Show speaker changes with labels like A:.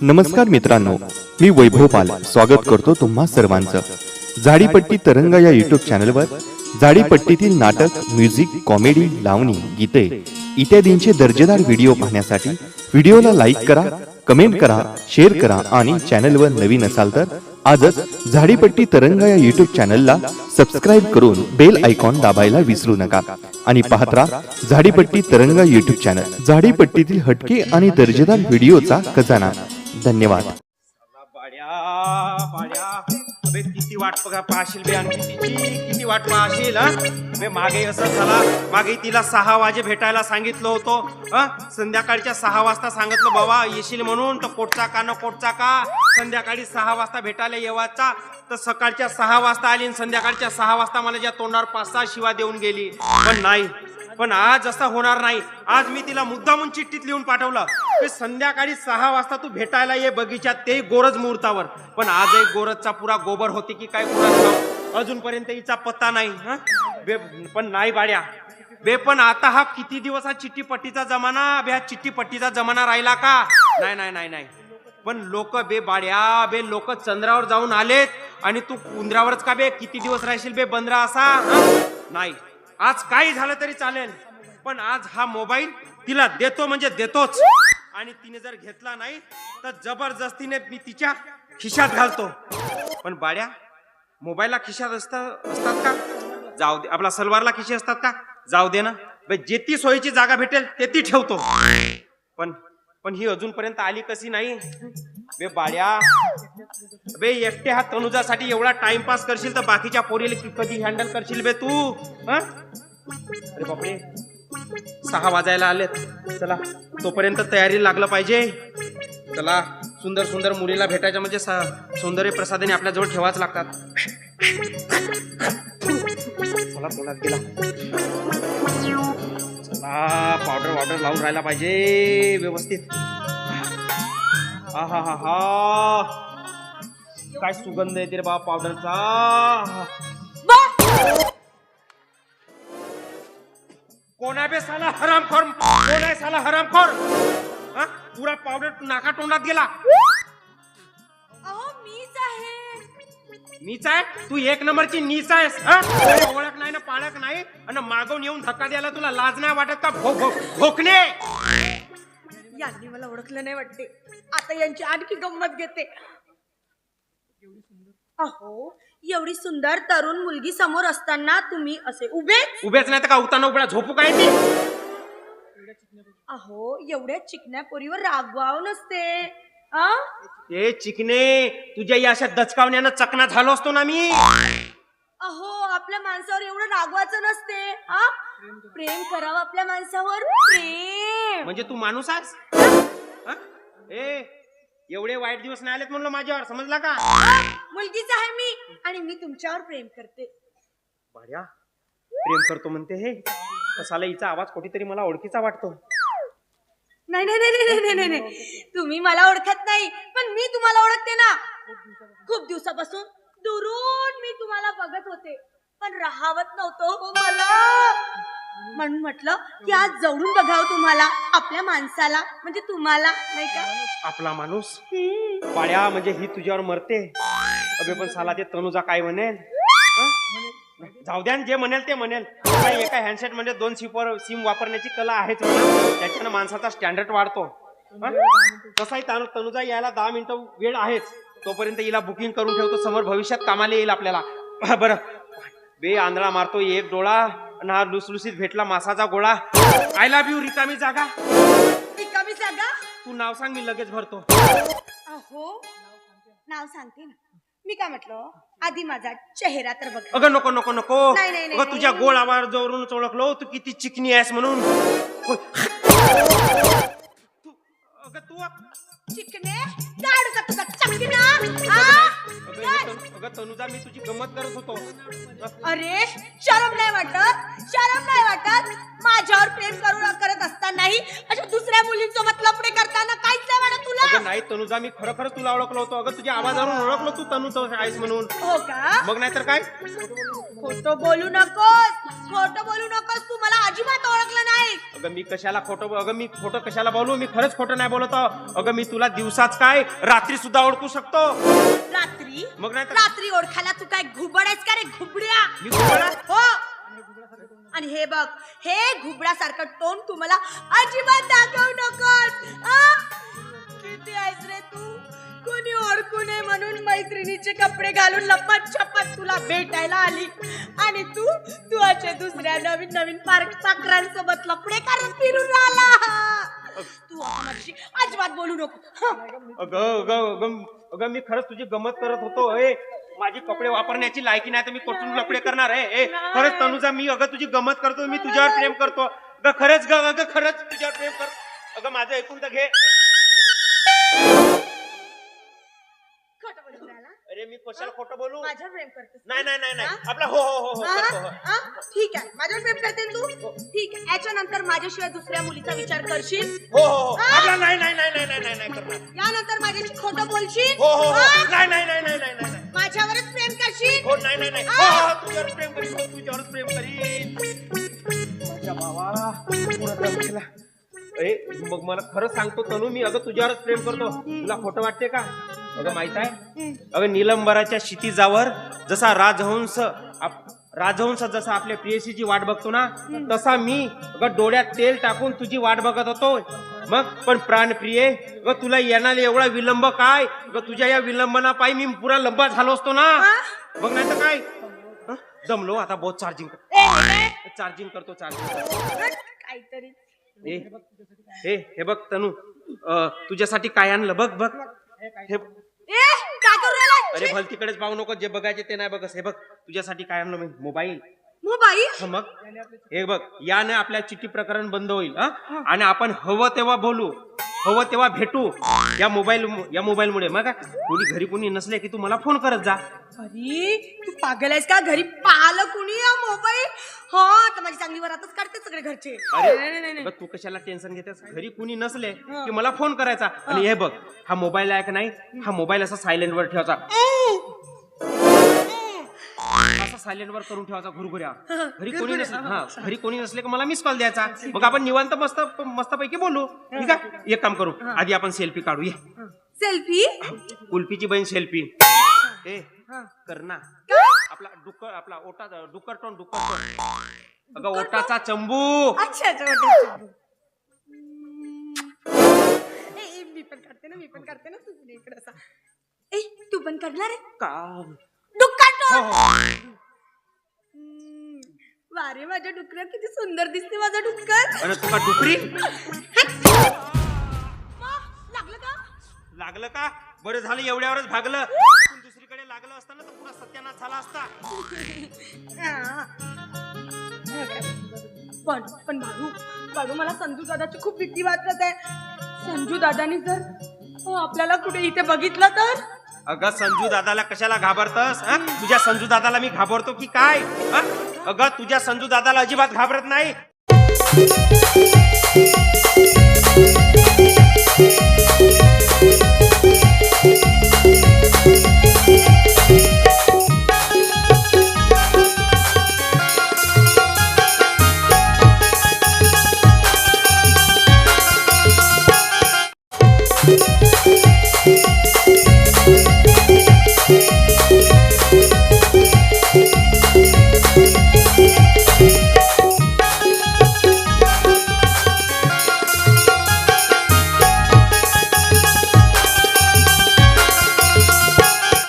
A: नमस्कार मित्रांनो, मी वैभव पाल स्वागत करतो तुम्हा सर्वांचं झाडीपट्टी तरंग या युट्यूब चॅनलवर. झाडीपट्टीतील नाटक, म्युझिक, कॉमेडी, लावणी, गीते इत्यादींचे दर्जेदार व्हिडिओ पाहण्यासाठी व्हिडिओला लाईक करा, कमेंट करा, शेअर करा आणि चॅनलवर नवीन असाल तर आजच झाडीपट्टी तरंग या युट्यूब चॅनलला सबस्क्राईब करून बेल आयकॉन दाबायला विसरू नका आणि पाहत राहा झाडीपट्टी तरंग युट्यूब चॅनल. झाडीपट्टीतील हटके आणि दर्जेदार व्हिडिओचा खजाना. धन्यवाद.
B: किती वाट पाहशील बे आणि किती वाट पाहशील बे. मागे असं झाला, मागे तिला 6 वाजे भेटायला सांगितलं होतं. संध्याकाळच्या 6 वाजता सांगितलं बाबा येशील म्हणून, तर कोटचा का न कोटचा का. संध्याकाळी 6 वाजता भेटायला येवाचा, तर सकाळच्या 6 वाजता आली आणि संध्याकाळच्या 6 वाजता मला ज्या तोंडावर 5-6 शिवा देऊन गेली. पण नाही, पण आज असं होणार नाही. आज मी तिला मुद्दामून चिठ्ठीत लिहून पाठवलं की संध्याकाळी 6 वाजता तू भेटायला ये बगीच्यात, ते गोरज मुहूर्तावर. पण आज एक गोरजचा पुरा गोबर होते की काय कुणाला अजूनपर्यंत हिचा पत्ता नाही. बे पण नाही बाड्या बे, पण आता हा किती दिवस हा चिठ्ठीपट्टीचा जमाना बे, हा चिठ्ठीपट्टीचा जमाना राहिला का. नाही नाही नाही नाही. पण लोक बे बाड्या बे, लोक चंद्रावर जाऊन आलेत आणि तू उंदरावरच का बे. किती दिवस राहशील बे बंदरा असा. नाही, आज काही झालं तरी चालेल, पण आज हा मोबाईल तिला देतो म्हणजे देतोच. आणि तिने जर घेतला नाही तर जबरदस्तीने मी तिच्या खिशात घालतो. पण बाड्या, मोबाईलला खिशात असतात का. जाऊ दे, आपला सलवारला खिशे असतात का. जाऊ दे ना बे, जेती सोयीची जागा भेटेल तेती ठेवतो. पण ही अजूनपर्यंत आली कशी नाही बे बाड्या. बे एकटे हा तनुजासाठी एवढा टाइमपास करशील तर बाकीच्या पोरीला कधी हँडल करशील बे तू. अरे बापरे, 6 वाजायला आलेत. चला, तोपर्यंत तयारी लागलं पाहिजे. चला, सुंदर सुंदर मुलीला भेटायचं म्हणजे सौंदर्य प्रसाधने आपल्या जवळ ठेवाच लागतात. चला, तोंडात गेला. चला, पावडर लावून राहायला पाहिजे व्यवस्थित. हा हा हा हा, काय सुगंध येते रे बा पावडरचा. कोण आहे बे साला हरामखोर. कोण आहे साला हरामखोर. पुरा पावडर नाका तोंडात गेला.
C: मीच आहे.
B: नीच आहे तू, 1 नंबरची नीच आहेस. ओळख नाही ना पाळख नाही, आणि मागवून येऊन धक्का द्यायला तुला लाज नाही वाटत का. भोकणे,
C: यांनी मला ओळखलं नाही वाटते. आता यांची आणखी गंमत घेते. अहो, एवढी सुंदर तरुण मुलगी समोर असताना तुम्ही असे
B: उभेच नाही तर का उताना उभ्या झोपू काय ती.
C: अहो, एवढ्या चिकन्या पोरीवर रागवाव नसते.
B: ते चिकने, तुझ्या या अशा दचकावण्यानं चकना झालो असतो ना मी.
C: अहो, आपल्या माणसावर एवढं रागवायचं नसते. प्रेम करावं आपल्या माणसावर. प्रेम
B: म्हणजे तू माणूस आहेस. एवढे वाईट दिवस नाही आलेत म्हणलं माझ्यावर, समजला का.
C: मुलगीच आहे मी, आणि मी तुमच्यावर प्रेम करते.
B: भाड्या, प्रेम करतो म्हणते हे. कसाला हिचा आवाज कुठेतरी मला ओळखीचा वाटतो.
C: नाही नाही नाही नाही नाही, तुम्ही मला ओळखत नाही, पण मी तुम्हाला ओळखते ना. खूप दिवसापासून दुरून मी तुम्हाला बघत होते, पण राहावत नव्हतं हो मला. म्हणून म्हटलं की आज जवळून बघावं तुम्हाला, आपल्या माणसाला, म्हणजे तुम्हाला, नाही का.
B: आपला माणूस पाड्या, म्हणजे ही तुझ्यावर मरते. अबे पण साला ते तनुजा काय म्हणेल. जाऊ द्या, जे म्हणेल ते म्हणेल. एका हँडसेट म्हणजे 2 सिम वापरण्याची कला आहेच, त्याच्यानं माणसाचा स्टँडर्ड वाढतो. तसाही तनुजा यायला 10 मिनिटं वेळ आहेच. तोपर्यंत हिला बुकिंग करून ठेवतो, समोर भविष्यात कामाला येईल आपल्याला. बरं बे, आंधळा मारतो एक डोळा आणि हा लुसलुसीत भेटला मासाचा गोळा. I love you. रिकामी जागा.
C: रिकामी जागा.
B: तू नाव सांग, मी लगेच भरतो.
C: अहो, नाव सांगते ना. मी काय म्हटलं, आधी माझा चेहरा तर बघ.
B: अगं नको नको नको.
C: नाही, नाही,
B: अगं तुझ्या गोळ आवाजावरूनच ओळखलो तू किती चिकनी आहेस म्हणून. अगं तू
C: चिकने काढ का तुझा चकना.
B: अगं तनुजा, मी तुझी गंमत करत होतो.
C: अरे, शरम नाही वाटत. शरम नाही वाटत. माझ्यावर प्रेम करत असतानाही अशा दुसऱ्या मुलींसोबत लफडे करताना काहीच नाही वाटत तुला.
B: अगं नाही तनुजा, मी खरं तुला ओळखलो होतो. अगं तुझ्या आवाजावरून ओळखलो तू तनुजा आहेस म्हणून.
C: हो का.
B: मग नाहीतर काय.
C: खोटं बोलू नकोस. खोटं बोलू नकोस, तू मला अजिबात ओळखलं नाही.
B: अगं मी कशाला खोटं, अगं मी खोटं कशाला बोलू, मी खरंच खोटं नाही बोलत आहो. अगं मी तुला दिवसाच काय रात्री सुद्धा ओळखू शकतो.
C: रात्री?
B: मग नाही तर-
C: रात्री ओळखायला तू काय घुबड आहेस का रे, घुबड्या?
B: मी घुबड आहे?
C: हो. आणि हे बघ, हे घुबडासारखं तोंड तू मला अजिबात दाखवू नकोस. किती आहेस रे तू? कोणी ओळखू नये म्हणून मैत्रिणीचे कपडे घालून लपत छपत तुला भेटायला आली, आणि तू अशा दुसऱ्या नवीन नवीन पाखरांसोबत लपडे करत फिरून आला. तू आता माझी अजिबात बोलू नको.
B: अगं अगं अगं अगं मी खरंच तुझी गमत करत होतो. माझी कपडे वापरण्याची लायकी नाही तर मी कुठून लपडे करणार आहे. खरंच तनुजा, मी अगं तुझी गमत करतो, मी तुझ्यावर प्रेम करतो. अगं खरंच ग, अगं खरंच तुझ्यावर प्रेम कर. अगं माझं ऐकून तर घे.
C: खोटं बोलू राहिला?
B: अरे मी कशाला खोटं बोलू?
C: माझ्यावर प्रेम करतेस?
B: नाही नाही नाही नाही आपला हो हो हो हो करतो, हो.
C: ठीक आहे, माझ्यावर प्रेम करते ना तू? ठीक आहे, याच्यानंतर माझ्याशिवाय दुसऱ्या मुलीचा विचार करशील?
B: हो हो हो आपला नाही नाही नाही नाही नाही नाही नाही करणार.
C: यानंतर माझ्याशी खोटं बोलशील?
B: हो हो हो
C: हा?
B: नाही नाही नाही नाही नाही नाही नाही.
C: माझ्यावरच प्रेम करशील?
B: हो नाही नाही नाही हो हो तुझ्यावरच प्रेम करीन, हो तुझ्यावरच प्रेम करीन. माझ्या भावाला पुढं बसला. मग मला खरं सांगतो तनू, मी अगं तुझ्यावरच प्रेम करतो. तुला खोटं वाटते का? अगं माहित आहे, अगं निलंबराच्या क्षितिजावर जसा राजहंस जसा आपल्या प्रेयसीची वाट बघतो ना, तसा मी अगं डोळ्यात तेल टाकून तुझी वाट बघत होतो. मग पण प्राणप्रिये, अगं तुला येणारा एवढा विलंब काय? अगं तुझ्या या विलंबना पायी मी पुरा लंबा झालो असतो ना. बघ नाही तर काय, दमलो आता. बहुत चार्जिंग करतो
C: काहीतरी.
B: हे बघ तनू, तुझ्यासाठी काय आणलं बघ बघ. हे
C: काय करू राहिला?
B: अरे भलतीकडेच पाहू नको, जे बघायचे ते नाही बघस. हे बघ तुझ्यासाठी काय आणलं मी, मोबाईल.
C: मोबाईल?
B: मग हे बघ, याने आपल्या चिठ्ठी प्रकरण बंद होईल आणि आपण हवं तेव्हा बोलू, हवं तेव्हा भेटू या मोबाईलमुळे. मग कोणी घरी कोणी नसले की तू मला फोन करत जा.
C: अरे तू पागल आहेस का? घरी पाहिलं कुणी या मोबाईल? हा तर माझी चांगली वरातच काढते सगळे घरचे.
B: अरे तू कशाला टेन्शन घेतेस? घरी कुणी नसले की मला फोन करायचा. आणि हे बघ, हा मोबाईल आहे का नाही, हा मोबाईल असा सायलेंट वर ठेवायचा, असा सायलेंट वर करून ठेवायचा घुरघुऱ्या. घरी कोणी नसले की मला मिस कॉल द्यायचा. मग आपण निवांत मस्त पैकी बोलू. ठीक आहे, एक काम करू, आधी आपण सेल्फी काढू. ये
C: सेल्फी?
B: कुल्फीची बहीण सेल्फी. कर ना आपला डुक्कर, आपला ओटा, डुक्कर टोन. अगं ओटाचा चंबू.
C: अच्छा मी पण करते ना तू इकडे असा. तू पण करणार आहे
B: का?
C: डुक्कर टोन. वारे माझ्या डुक्कर, किती सुंदर दिसते माझा डुक्कर.
B: आणि तुका डुकरी
C: लागलं का?
B: लागलं का? बरं झालं एवढ्यावरच भागलं. दुसरीकडे लागलं असताना तर पुरा सत्यानाश झाला असता.
C: पण बाळू मला संजू दादाची खूप भीती वाटत आहे. संजू दादानी जर आपल्याला कुठे इथे बघितलं तर?
B: अगं संजू दादाला कशाला घाबरतस? तुझ्या संजू दादाला मी घाबरतो की काय? अगं तुझ्या संजू दादाला अजिबात घाबरत नाही.